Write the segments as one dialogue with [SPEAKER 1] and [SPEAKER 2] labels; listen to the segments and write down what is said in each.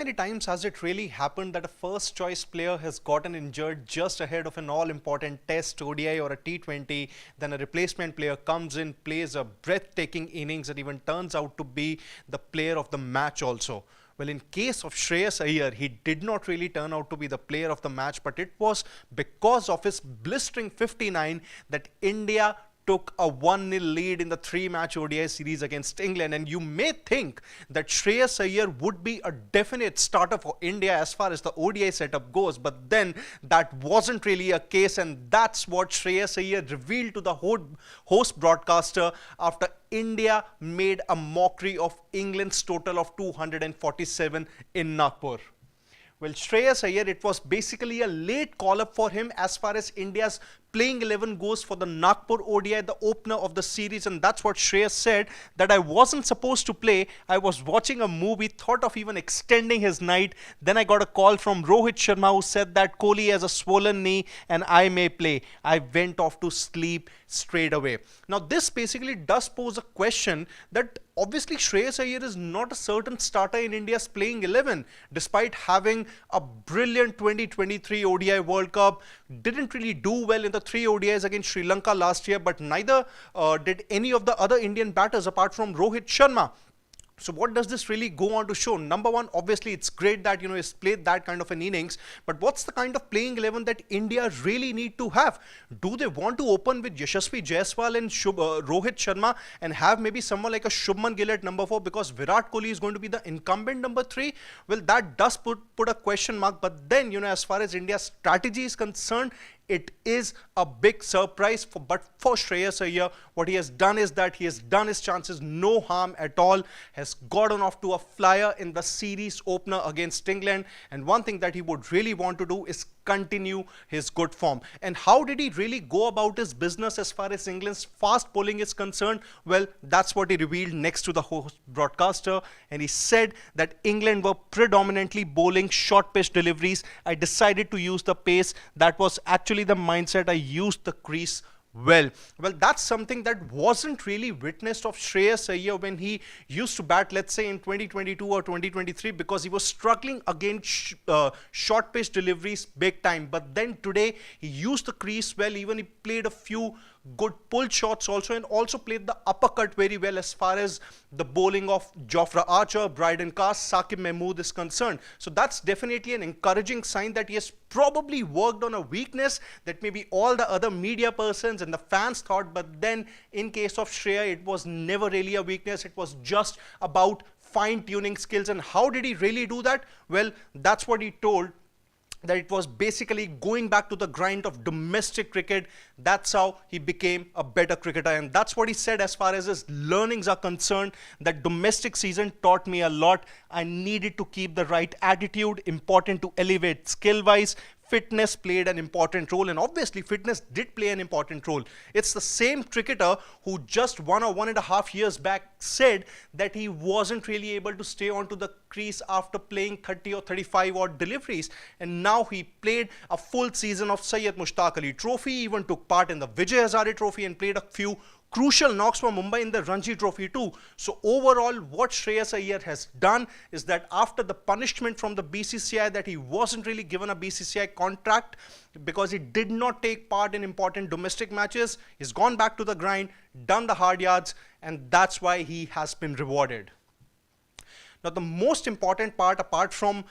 [SPEAKER 1] Many times has it really happened that a first choice player has gotten injured just ahead of an all-important test, ODI or a T20, then a replacement player comes in, plays a breathtaking innings and even turns out to be the player of the match also. Well, in case of Shreyas Iyer, he did not really turn out to be the player of the match, but it was because of his blistering 59 that India took a 1-0 lead in the three-match ODI series against England. And you may think that Shreyas Iyer would be a definite starter for India as far as the ODI setup goes, but then that wasn't really a case, and that's what Shreyas Iyer revealed to the host broadcaster after India made a mockery of England's total of 247 in Nagpur. Well, Shreyas Iyer, it was basically a late call-up for him as far as India's playing 11 goes for the Nagpur ODI, the opener of the series, and that's what Shreyas said, that I wasn't supposed to play. I was watching a movie, thought of even extending his night. Then I got a call from Rohit Sharma who said that Kohli has a swollen knee and I may play. I went off to sleep straight away. Now, this basically does pose a question that obviously Shreyas Iyer is not a certain starter in India's playing 11, despite having a brilliant 2023 ODI World Cup. Didn't really do well in the three ODIs against Sri Lanka last year, but neither did any of the other Indian batters apart from Rohit Sharma. So what does this really go on to show? Number one, obviously it's great that he's played that kind of an innings, but what's the kind of playing 11 that India really need to have? Do they want to open with Yashasvi Jaiswal and Rohit Sharma and have maybe someone like a Shubman Gill at number 4 because Virat Kohli is going to be the incumbent number 3? Well, that does put a question mark, but then as far as India's strategy is concerned, it is a big surprise. But for Shreyas Iyer, what he has done is that he has done his chances no harm at all, has gotten off to a flyer in the series opener against England. And one thing that he would really want to do is continue his good form. And how did he really go about his business as far as England's fast bowling is concerned? Well, that's what he revealed next to the host broadcaster. And he said that England were predominantly bowling short pitch deliveries. I decided to use the pace. That was actually the mindset. I used the crease well. That's something that wasn't really witnessed of Shreyas Iyer when he used to bat, let's say in 2022 or 2023, because he was struggling against short pitch deliveries big time. But then today he used the crease well. Even he played a few good pull shots also, and also played the uppercut very well as far as the bowling of Jofra Archer, Bryden Cast, Saqib Mahmood is concerned. So that's definitely an encouraging sign that he has probably worked on a weakness that maybe all the other media persons and the fans thought, but then in case of Shreya, it was never really a weakness. It was just about fine-tuning skills. And how did he really do that? Well, that's what he told, that it was basically going back to the grind of domestic cricket. That's how he became a better cricketer, and that's what he said as far as his learnings are concerned, that domestic season taught me a lot. I needed to keep the right attitude, important to elevate skill-wise. Fitness played an important role, and obviously fitness did play an important role. It's the same cricketer who just 1 or 1.5 years back said that he wasn't really able to stay onto the crease after playing 30 or 35 odd deliveries, and now he played a full season of Syed Mushtaq Ali Trophy, even took part in the Vijay Hazare Trophy and played a few crucial knocks for Mumbai in the Ranji Trophy too. So overall, what Shreyas Iyer has done is that after the punishment from the BCCI that he wasn't really given a BCCI contract because he did not take part in important domestic matches, he's gone back to the grind, done the hard yards, and that's why he has been rewarded. Now, the most important part, apart from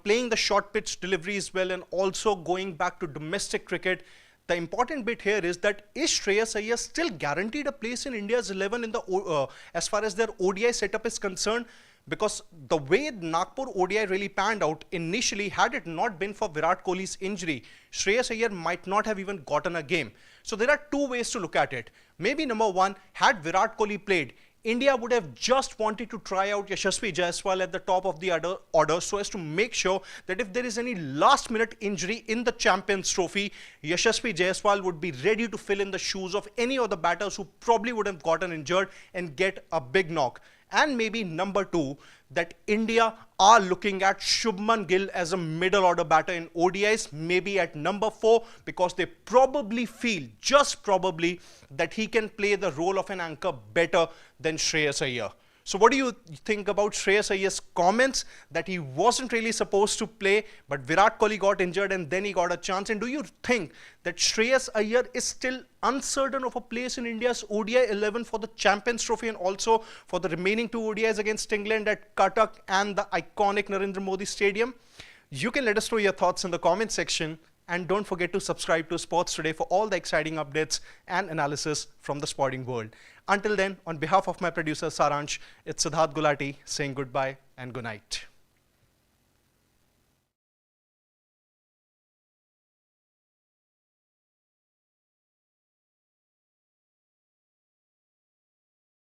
[SPEAKER 1] playing the short pitch deliveries well and also going back to domestic cricket, the important bit here is that is Shreyas Iyer still guaranteed a place in India's 11 in the as far as their ODI setup is concerned? Because the way Nagpur ODI really panned out initially, had it not been for Virat Kohli's injury, Shreyas Iyer might not have even gotten a game. So there are two ways to look at it. Maybe number one, had Virat Kohli played, India would have just wanted to try out Yashasvi Jaiswal at the top of the order so as to make sure that if there is any last minute injury in the Champions Trophy, Yashasvi Jaiswal would be ready to fill in the shoes of any of the batters who probably would have gotten injured and get a big knock. And maybe number two, that India are looking at Shubman Gill as a middle order batter in ODIs, maybe at number 4, because they probably feel, just probably, that he can play the role of an anchor better than Shreyas Iyer. So what do you think about Shreyas Iyer's comments that he wasn't really supposed to play, but Virat Kohli got injured and then he got a chance? And do you think that Shreyas Iyer is still uncertain of a place in India's ODI 11 for the Champions Trophy and also for the remaining 2 ODIs against England at Cuttack and the iconic Narendra Modi Stadium? You can let us know your thoughts in the comment section. And don't forget to subscribe to Sports Today for all the exciting updates and analysis from the sporting world. Until then, on behalf of my producer Saransh, it's Siddharth Gulati saying goodbye and good night.